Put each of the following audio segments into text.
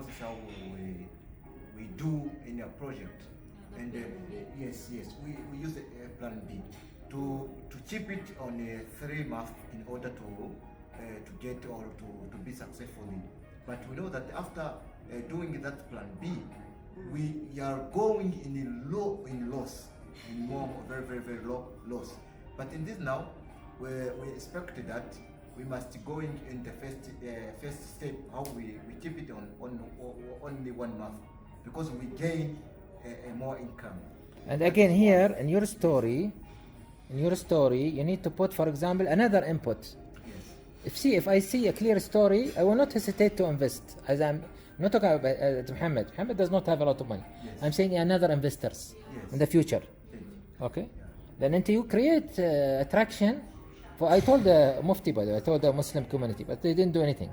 This is how we do in a project. And yes, we use a plan B to keep it on a 3 month in order to get or to be successful. But we know that after doing that plan B, we are going in loss, in more very low loss. But in this now, we expect that we must go in the first step, how we keep it on only 1 month, because we gain a more income. And again here in your story, you need to put, for example, another input. Yes. If I see a clear story, I will not hesitate to invest. As I'm not talking about Muhammad. Muhammad does not have a lot of money. Yes. I'm saying another investors in the future. Okay. Yeah. Then until you create attraction. For I told the Mufti, by the way, I told the Muslim community, but they didn't do anything,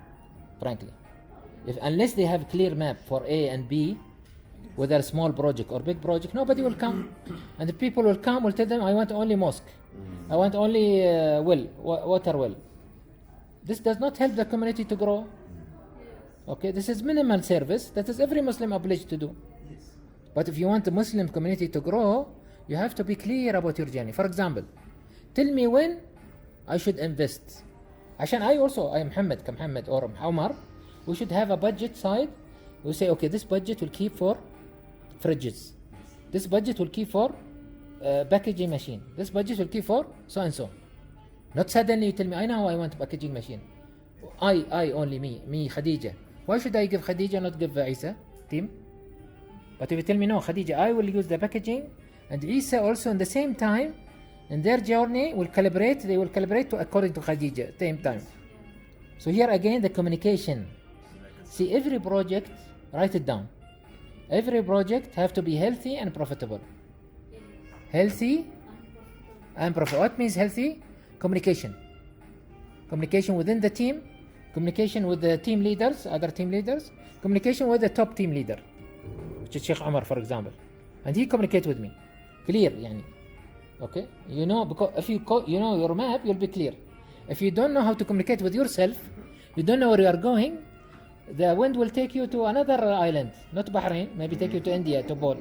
frankly. Unless they have clear map for A and B, whether a small project or big project, nobody will come. And the people will come, will tell them, I want only mosque. I want only water well. This does not help the community to grow. Okay, this is minimal service that is every Muslim obliged to do. Yes. But if you want the Muslim community to grow, you have to be clear about your journey. For example, tell me when I should invest. عشان I am Muhammad or Omar, we should have a budget side. We say, okay, this budget will keep for fridges. This budget will keep for packaging machine. This budget will keep for so and so. Not suddenly you tell me, I know I want a packaging machine. I only me Khadija. Why should I give Khadija, not give Isa team? But if you tell me, no, Khadija, I will use the packaging, and Isa also in the same time, in their journey will calibrate, they will calibrate according to Khadija, same time. So here again, the communication. See, every project, write it down. Every project have to be healthy and profitable. Healthy and profitable. What means healthy? Communication. Communication within the team, communication with the team leaders, other team leaders, communication with the top team leader, which is Sheikh Omar, for example. And he communicates with me. Clear, yani. Okay, you know, because if you know your map, you'll be clear. If you don't know how to communicate with yourself, you don't know where you are going, the wind will take you to another island, not Bahrain, maybe take you to India, to Bol.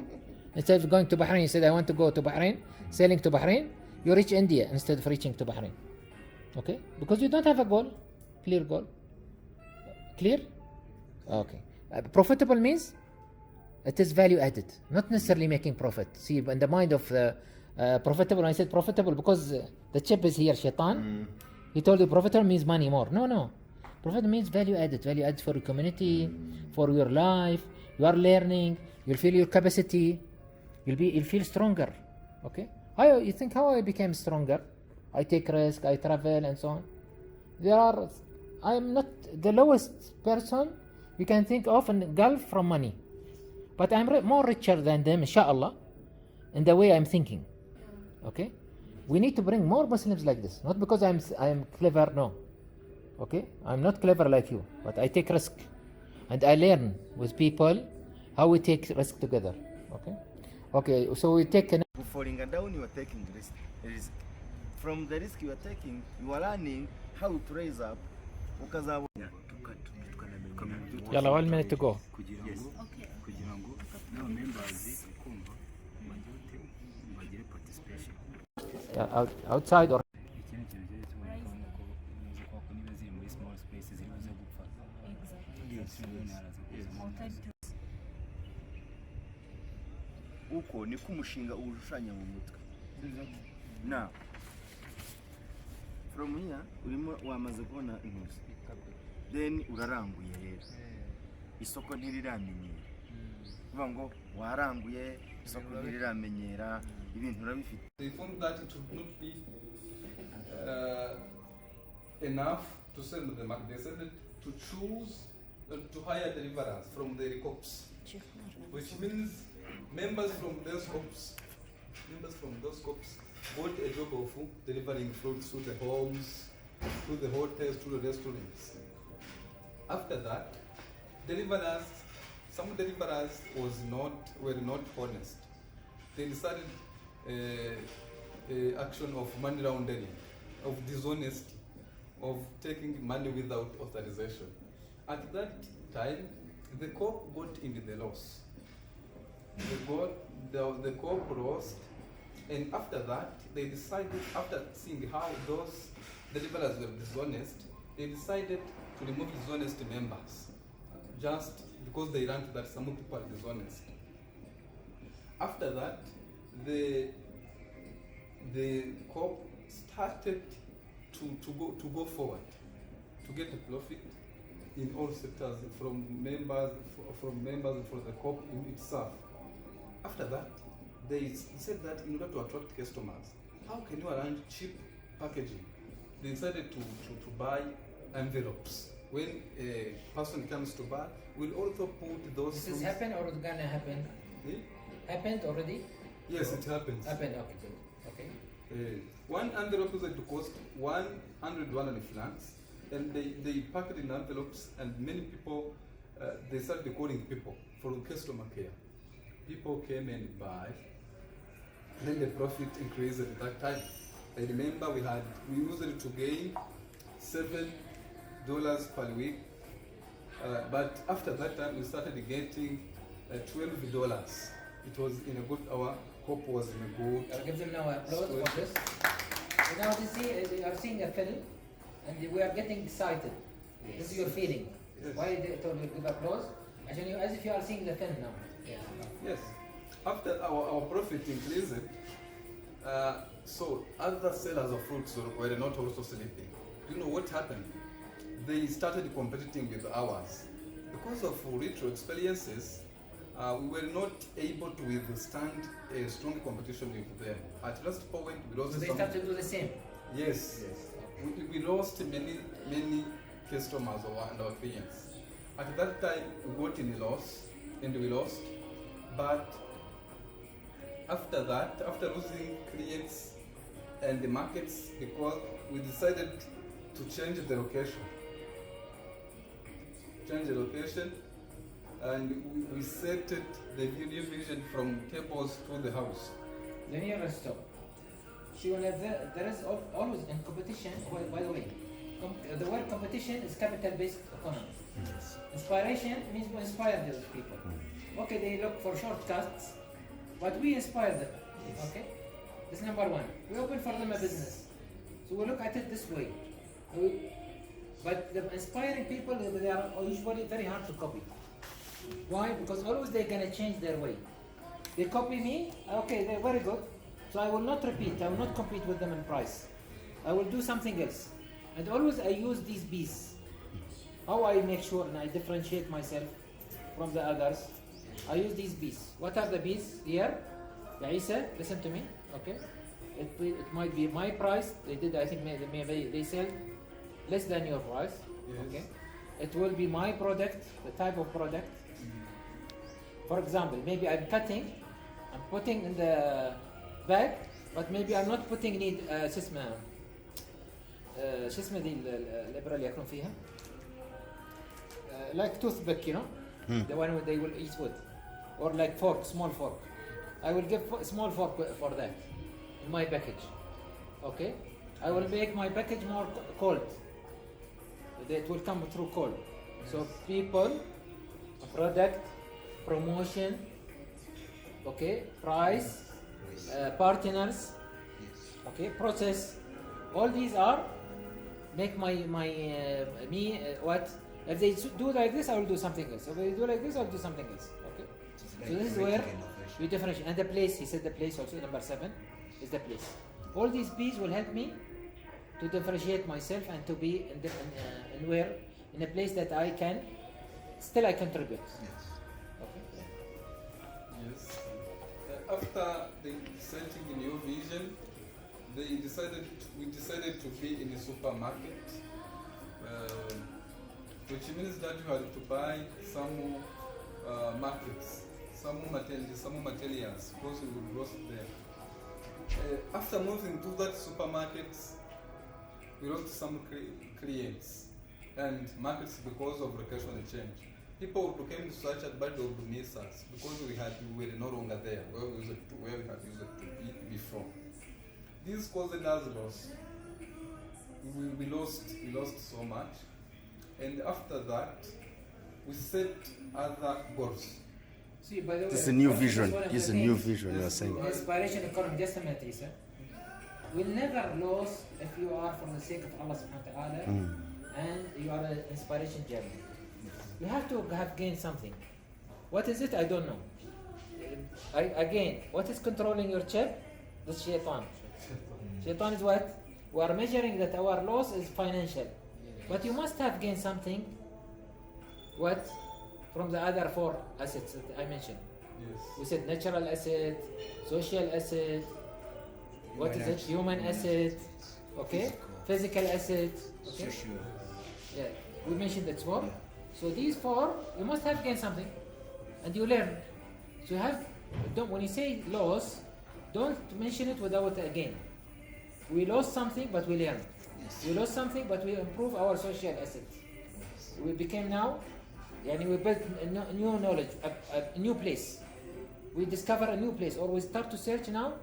Instead of going to Bahrain, you said, I want to go to Bahrain, sailing to Bahrain, you reach India instead of reaching to Bahrain. Okay, because you don't have a goal, clear goal. Clear? Okay. Profitable means it is value added, not necessarily making profit. See, in the mind of profitable, I said profitable because the chip is here, Shaitan. He told you profitable means money more. No. Profit means value added for your community, for your life. You are learning, you'll feel your capacity, you'll feel stronger. Okay? You think how I became stronger? I take risk, I travel and so on. I am not the lowest person you can think of in Gulf from money. But I'm more richer than them, inshallah, in the way I'm thinking. Okay? We need to bring more Muslims like this. Not because I'm clever, no. Okay? I'm not clever like you, but I take risk. And I learn with people how we take risk together. Okay, so we take... Falling down, you are taking risk. From the risk you are taking, you are learning how to raise up. Yalla, 1 minute to go. Yes. Outside or... Uko ni kumushinga urushushanya mu mutwe. Now, from here urimo wamaze kubona intuzi, then uraranguye rero isoko ntiriramenyera, kuvuga ngo waranguye isoko ntiriramenyera ibintu urabifite. They found that it would not be enough to send them. They said to choose to hire deliverers from the corps, which means members from those corps got a job of delivering fruits to the homes, to the hotels, to the restaurants. After that, some deliverers were not honest. They decided action of money laundering, of dishonesty, of taking money without authorization. At that time, the co-op got into the loss. The co-op lost, and after that, they decided, after seeing how those deliverers were dishonest, they decided to remove dishonest members, just because they learned that some people are dishonest. After that, the co-op started to go forward, to get a profit in all sectors from members and for the co-op in itself. After that, they said that in order to attract customers, how can you arrange cheap packaging? They decided to buy envelopes. When a person comes to buy, we'll also put those. This has happened or it's gonna happen? Happened already? Yes, it happens. Happened, okay, good. Okay. One envelope is going to cost 100 francs, and they pack it in envelopes, and many people, they started calling people for customer care. People came and buy, then the profit increased at that time. I remember we used it to gain $7 per week, but after that time we started getting $12. It was in a good hour. Hope was in a good. I'll give them now applause for this. So now they are seeing a film, and we are getting excited. Yes. This is your feeling. Yes. Why they told you give applause? As if you are seeing the film now. Yeah. Yes. After our profit increased, so other sellers of fruits were not also sleeping. You know what happened? They started competing with ours. Because of retro experiences, we were not able to withstand a strong competition with them. At last point, we lost. So they started to do the same. Yes. We lost many customers and our clients. At that time, we got in a loss, and we lost. But after that, after losing clients and the markets, because we decided to change the location. And we set the new vision from tables to the house. Let me stop. There is always in competition, by the way, the word competition is capital-based economy. Yes. Inspiration means we inspire those people. Okay, they look for shortcuts, but we inspire them. Yes. Okay? This is number one. We open for them a business. So we look at it this way. But the inspiring people, they are usually very hard to copy. Why? Because always they're going to change their way. They copy me, okay, they're very good. So I will not repeat, I will not compete with them in price. I will do something else. And always I use these B's. How I make sure and I differentiate myself from the others. I use these B's. What are the B's here? Isa, listen to me, okay? It might be my price. I think maybe they sell less than your price, yes. Okay? It will be my product, the type of product. For example, maybe I'm putting in the bag, but maybe I'm not putting need شو اسمه دي الإبرة اللي ياكلون فيها like toothpick, you know, the one where they will eat with, or like fork, small fork. I will give small fork for that in my package. Okay, I will make my package more cold. It will come through cold. So people, product, promotion, okay, price, partners, okay, process. All these are make what? If they do like this, I will do something else. If they do like this, I will do something else. Okay. So this is where we differentiate. And the place, he said the place also, number 7 is the place. All these P's will help me to differentiate myself and to be in a place that I can contribute. Yes. Okay. Yes. After the setting a new vision, we decided to be in a supermarket, which means that you had to buy some markets, some materials, because we would lost there. After moving to that supermarket, we lost some clients and markets because of location change. People who came to search at but they would miss us because we were no longer there where we had used to be before. This caused us loss. We lost so much, and after that, we set other goals. See, by the way, This is a new that's vision. one of It's the a new things. vision you're saying. Inspiration economy, just a minute, Isa. Will never lose if you are for the sake of Allah subhanahu wa ta'ala and you are an inspiration journey. You have to have gained something. What is it? I don't know. Again, what is controlling your chip? The shaitan. Shaitan is what? We are measuring that our loss is financial. But you must have gained something. What? From the other four assets that I mentioned. Yes. We said natural asset, social asset, what is it? Human asset, okay? Physical asset, okay? Yeah, we mentioned that's four. So these four, you must have gained something, and you learn. So you have, when you say loss, don't mention it without a gain. We lost something, but we learn. We lost something, but we improve our social assets. We became now, yani we built a new knowledge, a new place. We discover a new place, or we start to search now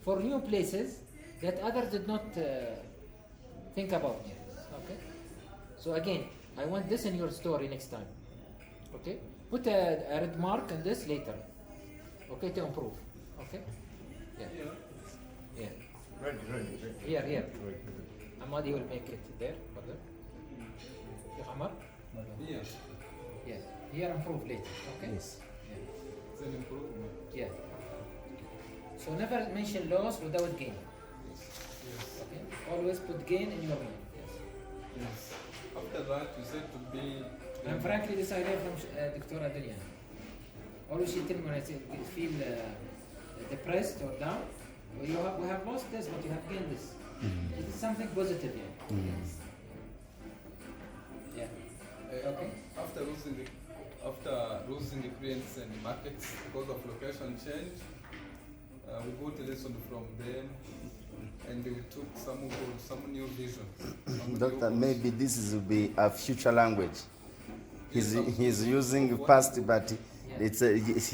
for new places that others did not think about. Okay. So again, I want this in your story next time. Okay. Put a red mark on this later. Okay, to improve. Okay. Yeah. Yeah. Ready. Here. Amadi will make it there. Further. Sheikh Amar. Yes. Yeah. Here improve later. Okay. Yes. It's an improvement. Yeah. So never mention loss without gain. Yes. Okay. Always put gain in your mind. Yes. Yes. After that, you said to be. And frankly, this I learned from Dr. Dunya. Always she tell me when I feel depressed or down, we have lost this, but you have gained this. It is something positive here. Yeah. Okay. After losing the clients and markets because of location change, we got a lesson from them, and we took some new vision. Doctor, maybe will be a future language. He's using past, but he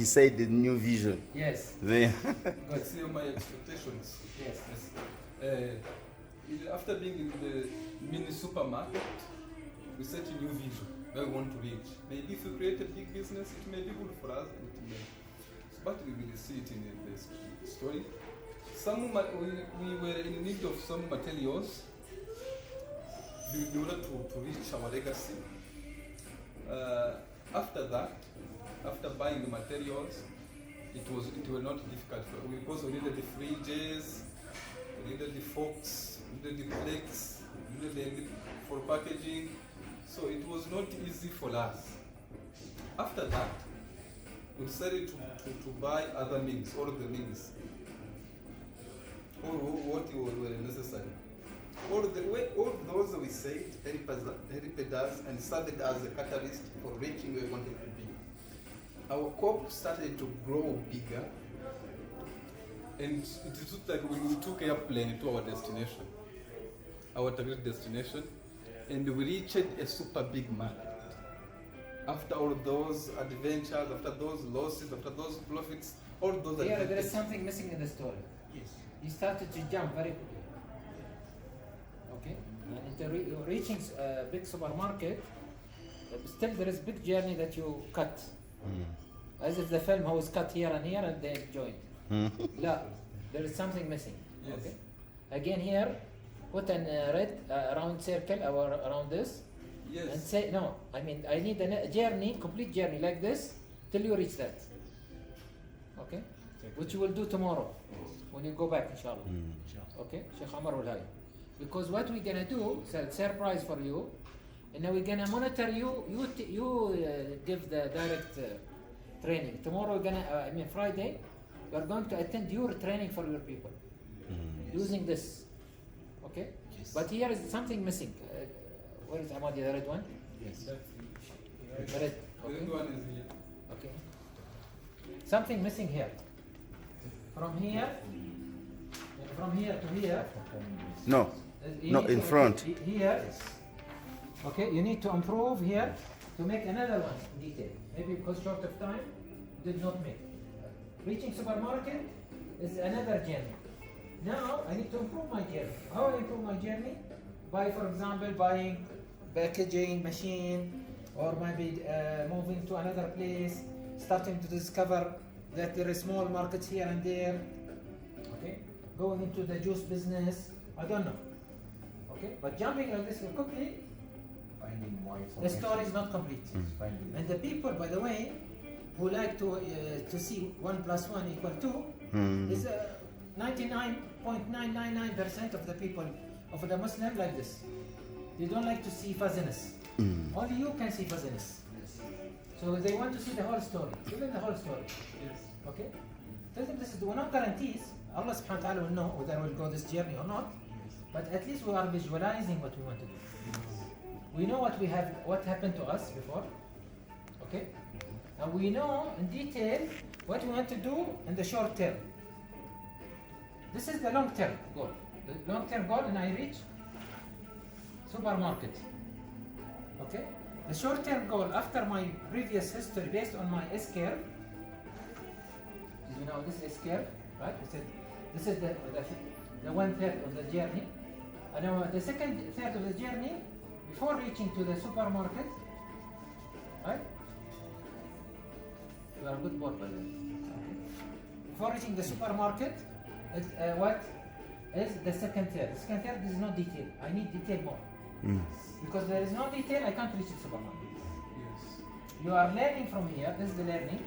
said the new vision. Yes. There. Good. See my expectations. Yes. After being in the mini supermarket, we set a new vision where we want to reach. Maybe if we create a big business, it may be good for us, and it may. But we will see it in the story. We were in need of some materials in order to reach our legacy. After that, after buying the materials, it was not difficult because we needed the fridges, we needed the forks, we needed the plates, we needed for packaging. So it was not easy for us. After that, we decided to buy other means, all the means, all what were necessary. All those we said helped us and served as a catalyst for reaching where we wanted to be. Our corp started to grow bigger, and it looked like we took airplane to our destination, our target destination, and we reached a super big market. After all those adventures, after those losses, after those profits, all those Here, there adventures. is something missing in the story. Yes. He started to jump very quickly. Okay? And into reaching a big supermarket, still there is big journey that you cut. As if the film was cut here and they joined. No, there is something missing. Yes. Okay? Again here, put a red round circle around this. Yes. And say, no, I mean, I need a journey, complete journey like this, till you reach that. Okay? Which you will do tomorrow, when you go back, inshallah. Okay? Sheikh Amar will have. Because what we're going to do, is a surprise for you, and now we're going to monitor you, give the direct training. Tomorrow, we're going to, Friday, we're going to attend your training for your people, using this. Okay? Yes. But here is something missing. Where is Amadi, the red one? Yes. The red. The Okay. red one is here. Okay. Something missing here. From here to here. No, You no, need in to- front. Here. Okay, you need to improve here to make another one in detail. Maybe because short of time, did not make. Reaching supermarket is another journey. Now I need to improve my journey. How I improve my journey? By, for example, buying packaging machine, or maybe moving to another place, starting to discover that there is small markets here and there. Okay, going into the juice business. I don't know. Okay, but jumping like this quickly, Finding more the information. story is not complete. Finding. And the people, by the way, who like to see 1 + 1 = 2 is 99.999% of the people of the Muslim like this. They don't like to see fuzziness. Only you can see fuzziness. So they want to see the whole story. Give them the whole story. Yes. Okay? Tell them this is no guarantees. Allah subhanahu wa ta'ala will know whether we'll go this journey or not. But at least we are visualizing what we want to do. We know what happened to us before. Okay? And we know in detail what we want to do in the short term. This is the long term goal. The long term goal, and I reach supermarket. Okay? The short term goal after my previous history based on my S curve. You know this is S curve, right? This is the 1/3 of the journey. And now the second third of the journey before reaching to the supermarket, right? You are a good boy, by the way. Before reaching the supermarket, what is the second third? The second third is no detail. I need detail more. Because there is no detail, I can't reach the supermarket. Yes. You are learning from here. This is the learning.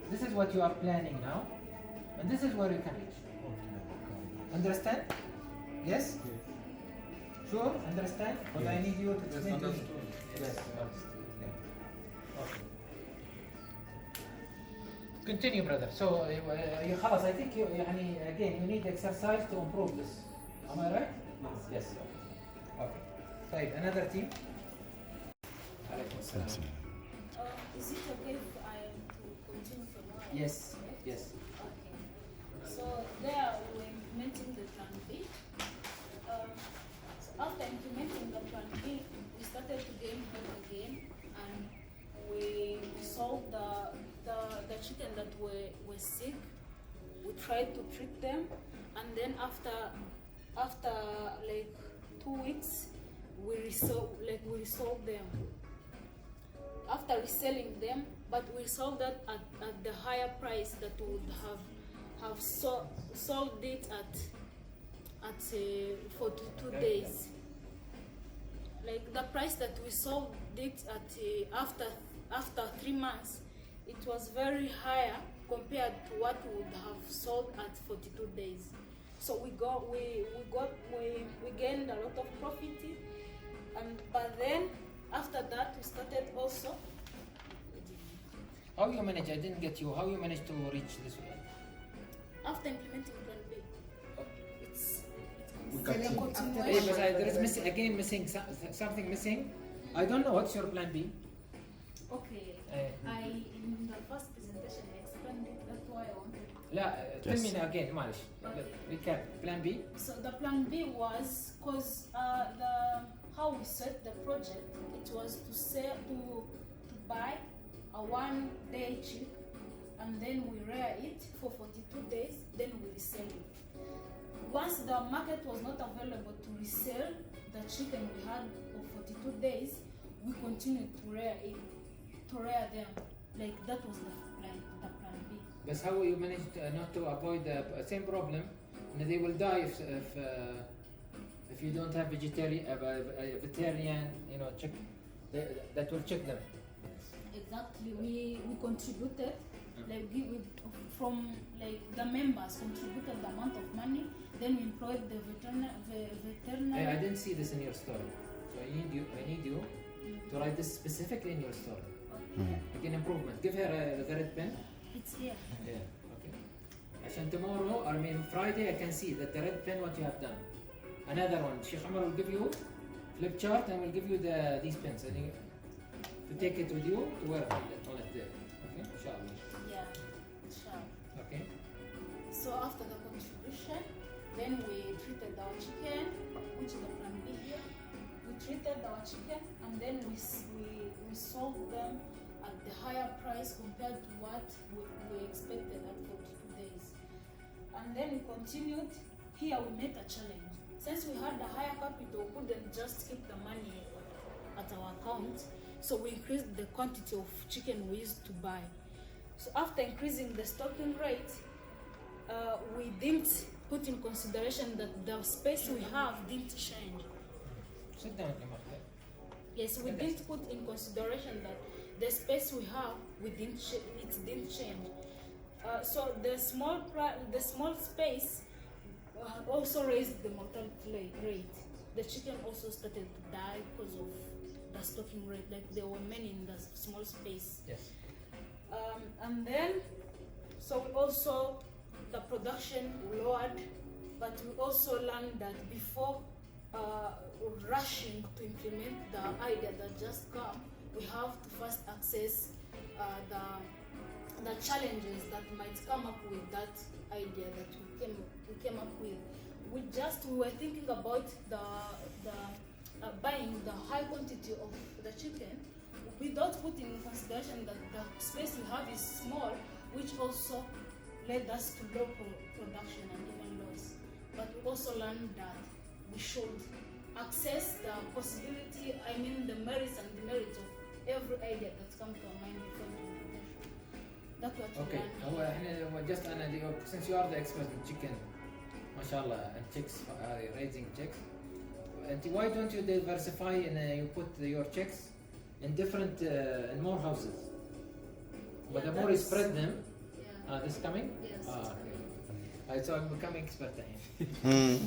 This is what you are planning now, and this is where you can reach. Understand? Yes? Sure? Understand? But I need you to Yes, explain to me. understood. Yes, understood. Okay. Continue, brother. So, خلاص, I think you, again, you need exercise to improve this. Am I right? Yes. Okay. طيب, another team. عليكم السلام. Is it okay if I am to continue from where I Yes. left? Yes. Okay. So there we're implementing the plan B. So after implementing the plan B, we started to gain hope again, and we solved the chicken that were sick. We tried to treat them, and then after like 2 weeks, we resold them. After reselling them, but we sold that at the higher price that we would have sold it at for 2 days. Like the price that we sold it at after 3 months, it was very higher compared to what we would have sold at 42 days. So we gained a lot of profit, but then after that we started also. How you manage? I didn't get you. How you managed to reach this way? After implementing plan B, it's We a continue. Hey, but there is missing something missing. I don't know what's your plan B. Okay. In the first presentation I explained it. That's why I wanted. لا tell me Yes. again معلش. Recap. Plan B. So the plan B was because how we set the project. It was to buy a 1-day chick, and then we rear it for 42 days. Then we resell it. Once the market was not available to resell the chicken we had for 42 days, we continued to rear them. Like that was the plan B. But how you manage not to avoid the same problem? And they will die if you don't have vegetarian, check that will check them. Exactly, we contributed, like from like the members contributed the amount of money. Then we employed the veterinary. I didn't see this in your story, so I need you to write this specifically in your story. Like an improvement. Give her the red pen. It's here. Yeah. Okay. عشان tomorrow, Friday, I can see that the red pen what you have done. Another one. Sheikh Omar will give you flip chart and will give you these pens and you to take it with you to work on it there. Okay. Inshallah. Yeah, sure. Okay. So after the contribution, then we treated our chicken, which is the plan B here. We treated our chicken, and then we sold them at the higher price compared to what we expected at 42 days. And then we continued. Here we met a challenge. Since we had the higher capital, we couldn't just keep the money at our account. so we increased the quantity of chicken we used to buy. So after increasing the stocking rate, we didn't put in consideration that the space we have didn't change. Sit down, Omar. Yes, we didn't put in consideration that the space we have, it didn't change. So the small space also raised the mortality rate. The chicken also started to die because of the stocking rate. Like there were many in the small space. Yes. And then, so we also the production lowered, but we also learned that before rushing to implement the idea that just come, we have to first assess the challenges that might come up with that idea that we came up with. We were thinking about the buying the high quantity of the chicken without putting in consideration that the space we have is small, which also led us to low production and even loss. But we also learned that we should access the possibility, the merits and demerits of every idea that comes to our mind before implementation. That's what we learned. Since you are the expert in chicken, mashallah, and chicks, raising chicks, why don't you diversify and you put your chicks in different, in more houses? But the more you spread them, this coming? Yes. Okay. So I'm becoming expert here.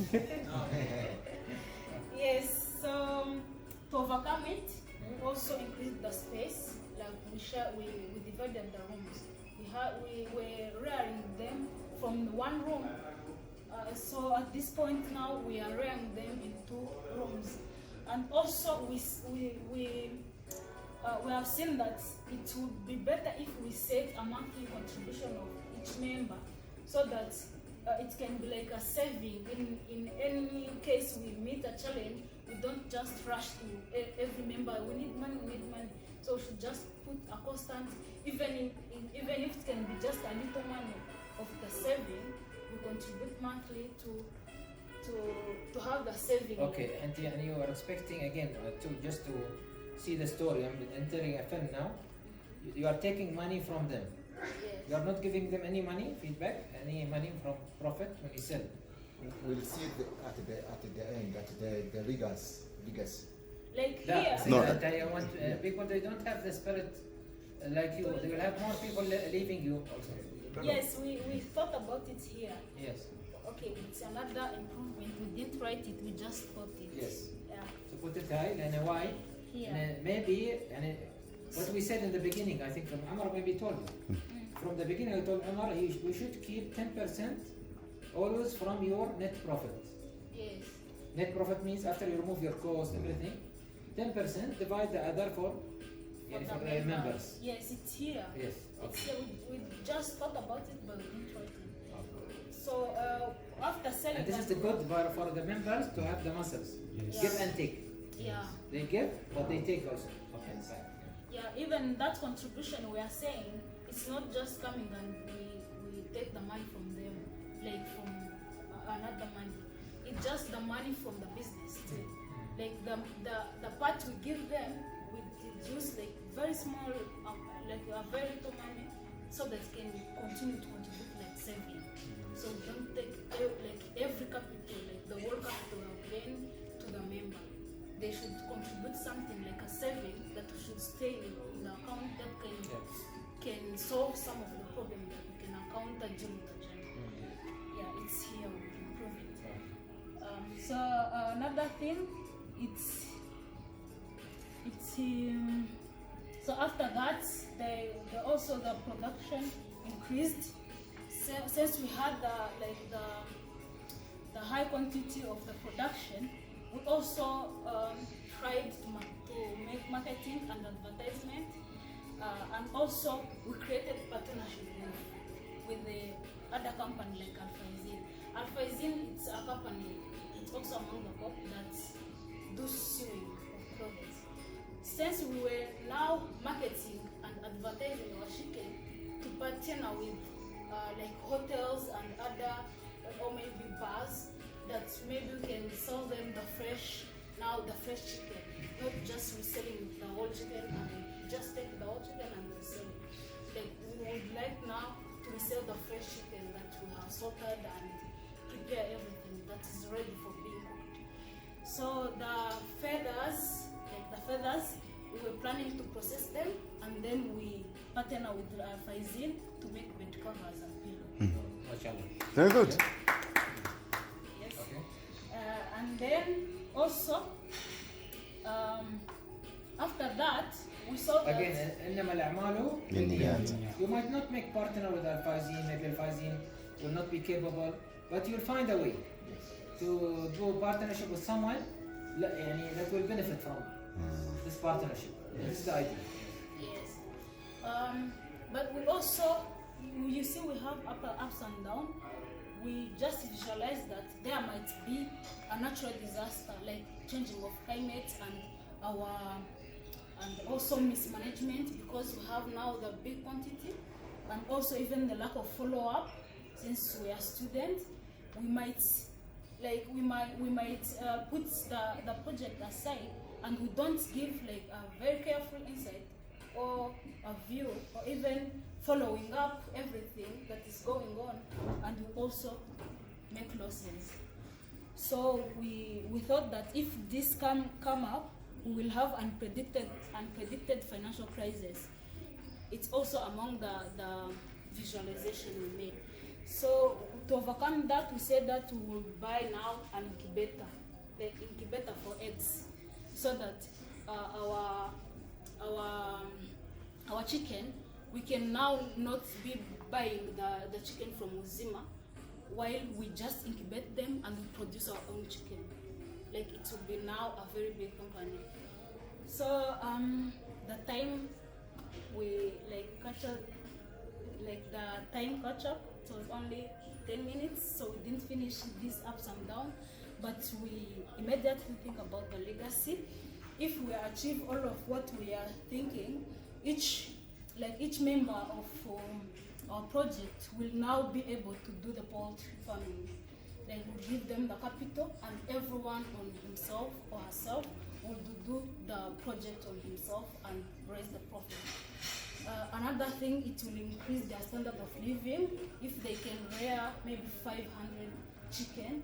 Yes, so to overcome it, we also increased the space. Like we divided the rooms. We were rearing them from one room. So at this point now we are rearing them in 2 rooms, and also we have seen that it would be better if we set a monthly contribution of each member, so that it can be like a saving. In any case we meet a challenge, we don't just rush to every member. We need money. So we should just put a constant, even if it can be just a little money of the saving. We contribute monthly to have the saving. Okay, and you are expecting again to see the story. I'm entering a film now. You are taking money from them. Yes. You are not giving them any money, feedback, any money from profit when you sell. We'll see at the end, at the legacy. Like Yeah, here. No. I want people, they don't have the spirit like you. They will have more people leaving you also. Yes, we thought about it here. Yes. Okay, it's another improvement. We didn't write it, we just thought it. Yes. Yeah. So put it high and why? Here. And maybe what we said in the beginning, I think from Amar maybe told you. From the beginning I told Amar we should keep 10% always from your net profit. Yes. Net profit means after you remove your cost, everything, 10% divide the other for the members. Yes, it's here. Yes. It's here. We just thought about it, but we didn't write it. So after selling, And this is the good for the members to have the muscles. Yes. Give and take. Yeah. They give, but they take also. Okay. Yes. Fine. Yeah, even that contribution we are saying, it's not just coming and we take the money from them, like from another money. It's just the money from the business too. Like the part we give them, we deduce like very small, like a very little money, so that can continue to contribute like saving. So don't take like every capital, like the whole capital again to the member. They should contribute something like a saving that should stay in the account that can solve some of the problems that we can encounter during the journey. Yeah, it's here, we will improve it. So another thing, it's so after that, also the production increased. Since we had the high quantity of the production, we also tried to make marketing and advertisement, and also we created partnership with the other company like Alphaizin. It's a company, it's also among the top that do sewing of clothes. Since we were now marketing and advertising our chicken to partner with like hotels and other, or maybe bars, that maybe we can sell them the fresh chicken. not just reselling the whole chicken and just take the whole chicken and resell it. Like we would like now to resell the fresh chicken that we have salted and prepare everything that is ready for being cooked. So the feathers, we were planning to process them, and then we partner with Faizin to make bed covers and pillows. MashaAllah. Very good. Yes. Okay. And then also, after that, we saw that. Again, إنما الأعمال بالنيات. You might not make partner with Al-Fazin, maybe Al-Fazin will not be capable, but you'll find a way to do a partnership with someone that will benefit from this partnership. This is the idea. Yes. But we also, you see, we have ups and downs. We just visualize that there might be a natural disaster like changing of climate and also mismanagement, because we have now the big quantity, and also even the lack of follow-up. Since we are students, we might put the project aside, and we don't give like a very careful insight or a view or even following up everything that is going on, and we also make losses. So we thought that if this come up, we will have unpredicted financial crisis. It's also among the visualization we made. So to overcome that, we said that we will buy now an incubator, like incubator for eggs, so that our chicken, we can now not be buying the chicken from Uzima, while we just incubate them and we produce our own chicken. Like it will be now a very big company. So the time we the time catch up, so it was only 10 minutes, so we didn't finish these ups and downs, but we immediately think about the legacy. If we achieve all of what we are thinking, each member of our project will now be able to do the poultry farming. Then we give them the capital, and everyone on himself or herself will do the project on himself and raise the profit. Another thing, it will increase their standard of living. If they can rear maybe 500 chicken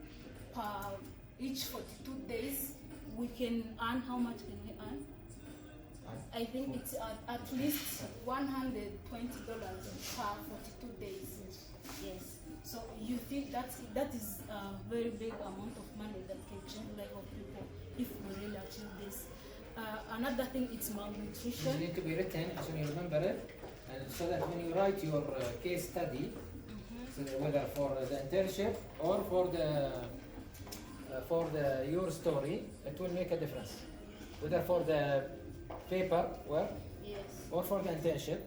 per each 42 days, we can earn, how much can we earn? I think it's at least $120 per 42 days. Yes. So you think that is a very big amount of money that can change the life of people if we really achieve this. Another thing, it's It malnutrition. needs to be written so you remember it, and so that when you write your case study, so that whether for the internship or for your story, it will make a difference. Whether for the paper work Yes. or for the internship,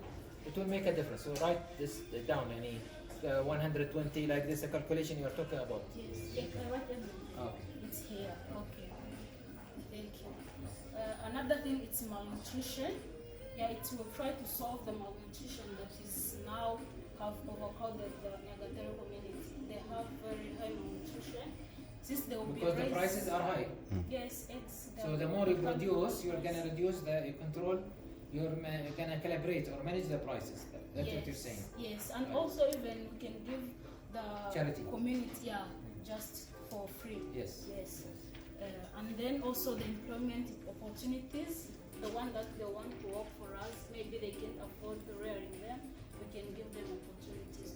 it will make a difference. So write this down, 120, like this, a calculation you're talking about. Yes. Yes, I write everything. Okay. It's here. Okay. Thank you. Another thing, it's malnutrition. Yeah, it will try to solve the malnutrition that is now have overcrowded the Nyagatare community. They have very high malnutrition. Since they will Because be the prices are high. Yes, eggs. So the more you produce, you're gonna reduce you control, you're gonna calibrate or manage the prices. That's what you're saying. Yes, and also even we can give the Charity. community, just for free. Yes. Yes. And then also the employment opportunities, the one that they want to work for us, maybe they can't afford rearing them, we can give them opportunities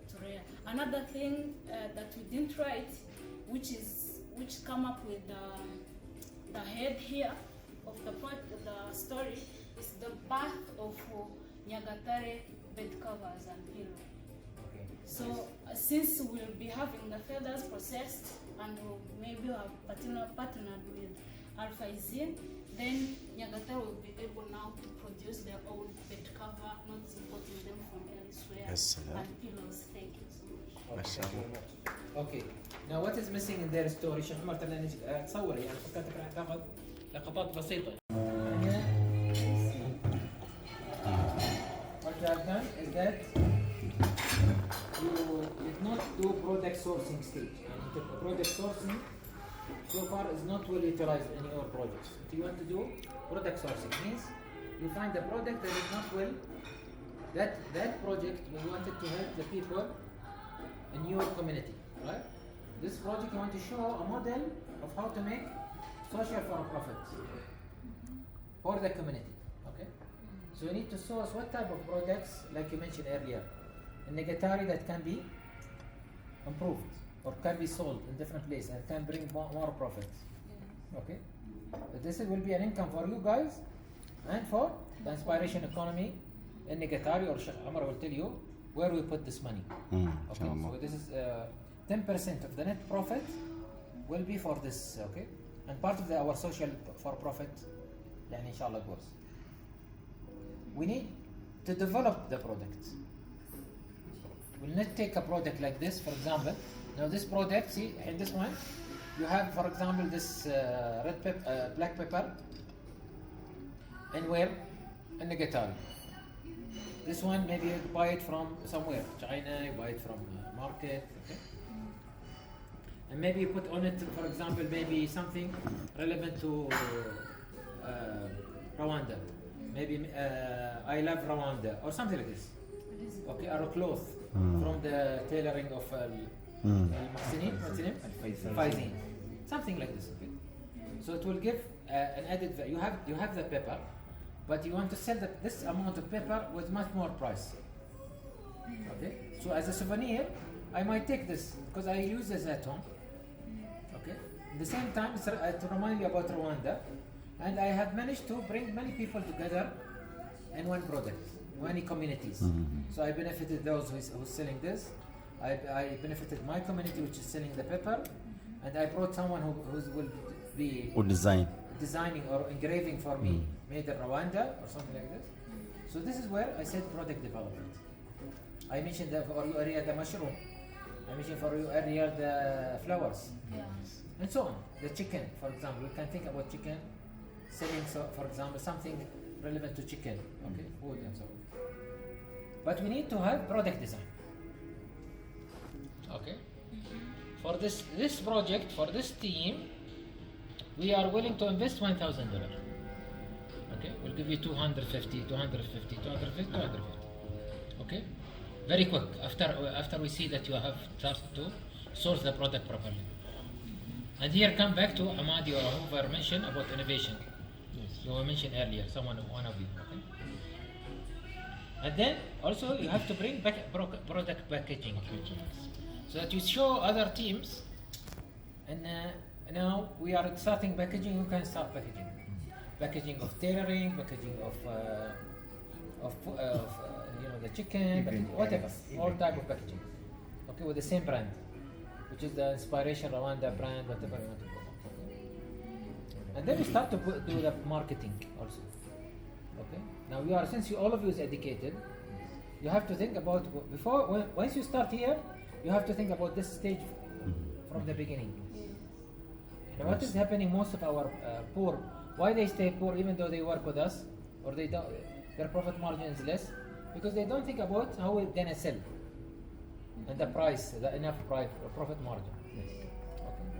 to rear. Another thing that we didn't write, which come up with the head here of the story, is the birth of Nyagatare bed covers and pillow. Okay. So since we'll be having the feathers processed and we'll maybe have partnered with Al-Faizin, then Nyagatare will be able now to produce their own bed cover, not importing them from elsewhere. Yes, and pillows. Thank you so much. Okay, thank you very much. Okay. Now what is missing in their story? شيخ عمر ترى نجي تصوري يعني فكرتك راح تاخذ لقطات بسيطة. What you have done is that you did not do product sourcing stage. يعني product sourcing so far is not well utilized in your projects. What you want to do, product sourcing means you find a product that is not well, that project we wanted to help the people in your community, right? This project you want to show a model of how to make social for profit for the community, okay? So you need to source what type of products, like you mentioned earlier, in Nyagatare that can be improved or can be sold in different places and can bring more profit, okay? But this will be an income for you guys and for the inspiration economy in Nyagatare, or Sheikh Omar will tell you where we put this money. Okay, so this is 10% of the net profit will be for this, okay? And part of our social for profit, inshallah, goes. We need to develop the product. We'll not take a product like this, for example. Now this product, see, in this one, you have, for example, this black pepper, and where? In Nyagatare. This one, maybe you buy it from somewhere, China, you buy it from market, okay? And maybe you put on it, for example, maybe something relevant to Rwanda. Maybe I love Rwanda, or something like this. Okay, or a cloth from the tailoring of Al-Muhsinin, what's the name? Faizin. Something like this, okay? So it will give an added value. You have the pepper, but you want to sell this amount of pepper with much more price. Okay? So as a souvenir, I might take this because I use this at home. Okay? At the same time, to remind you about Rwanda, and I have managed to bring many people together in one product, many communities. So I benefited those who's selling this. I benefited my community, which is selling the pepper, and I brought someone who will be designing or engraving for me, made in Rwanda or something like this. So this is where I said product development. I mentioned for you earlier the mushroom. I mentioned for you earlier the flowers, and so on. The chicken, for example, we can think about chicken selling. So, for example, something relevant to chicken, okay, food and so on. But we need to have product design. Okay. For this project, for this team, we are willing to invest $1,000. Okay, we'll give you 250. Okay, very quick. After we see that you have started to source the product properly. And here come back to Amadi or whoever mentioned about innovation. Yes. You mentioned earlier, one of you. Okay. And then also you have to bring back product packaging, so that you show other teams. And now we are starting packaging. You can start packaging. Packaging of tailoring, packaging of the chicken, whatever, all type of packaging. Okay, with the same brand, which is the Inspiration Rwanda brand, whatever you want to call it. Okay. And then we start to do the marketing also. Okay. Now since all of you is educated, you have to think about once you start here, you have to think about this stage from the beginning. Now what is happening? Most of our poor, why they stay poor even though they work with us, or they don't, their profit margin is less, because they don't think about how we're gonna sell and the price, the enough profit margin. Yes. Okay.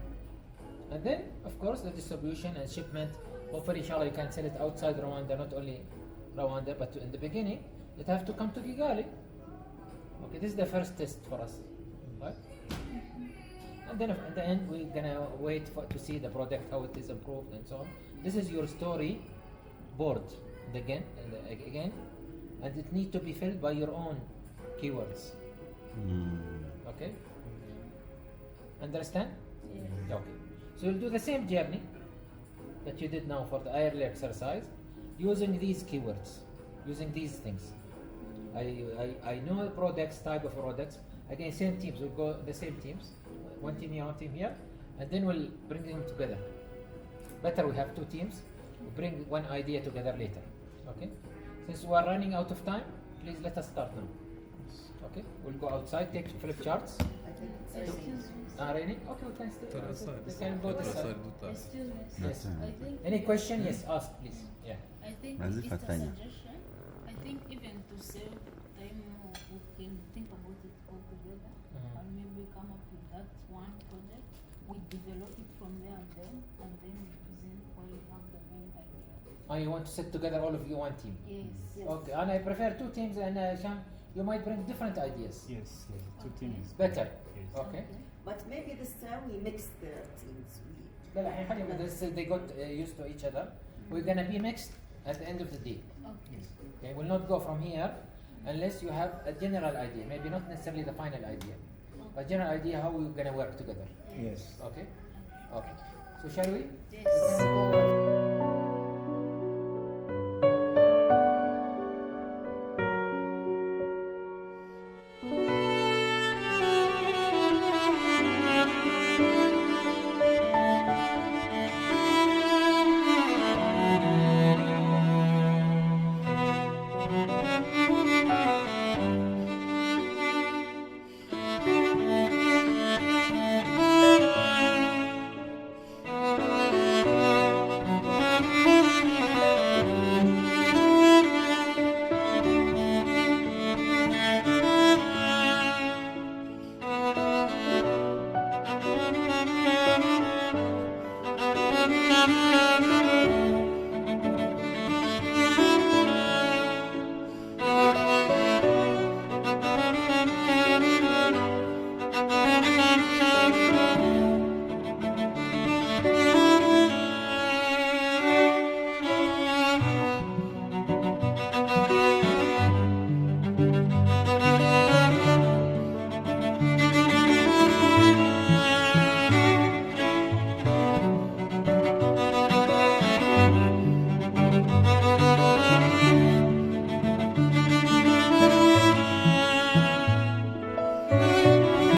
And then of course the distribution and shipment. Hopefully, inshallah, you can sell it outside Rwanda, not only Rwanda, but in the beginning it have to come to Kigali. Okay, this is the first test for us, right? And then at the end we're gonna wait to see the product, how it is improved and so on. This is your story board again, and it needs to be filled by your own keywords. Okay? Understand? Yeah. Okay. So you'll do the same journey that you did now for the earlier exercise, using these keywords, using these things. I know the products, type of products. Again, same teams. We'll go the same teams. One team here, one team here, and then we'll bring them together. Better we have two teams. We'll bring one idea together later. Okay? Since we are running out of time, please let us start now. Okay? We'll go outside, take flip charts. Raining? Okay, we can stay outside. We can go this side. Excuse me. Yes. I think Any question? Yes, ask please. Yeah. I think As it's if a I tell you. suggestion. I think even to save time, we can think about it all together and maybe come up with that one project we develop it from there and then we present when we have the main idea. And you want to sit together, all of you, one team. Yes. Okay, and I prefer two teams, and Sham, you might bring different ideas. Yes, two teams. Better. Yes. Okay. But maybe this time we mix the teams. لا لا حنخليهم they got used to each other. We're gonna be mixed at the end of the day. Okay. Okay, we'll not go from here unless you have a general idea, maybe not necessarily the final idea, but general idea how we're gonna work together. Yes. Okay. Okay. So shall we? Yes. We can go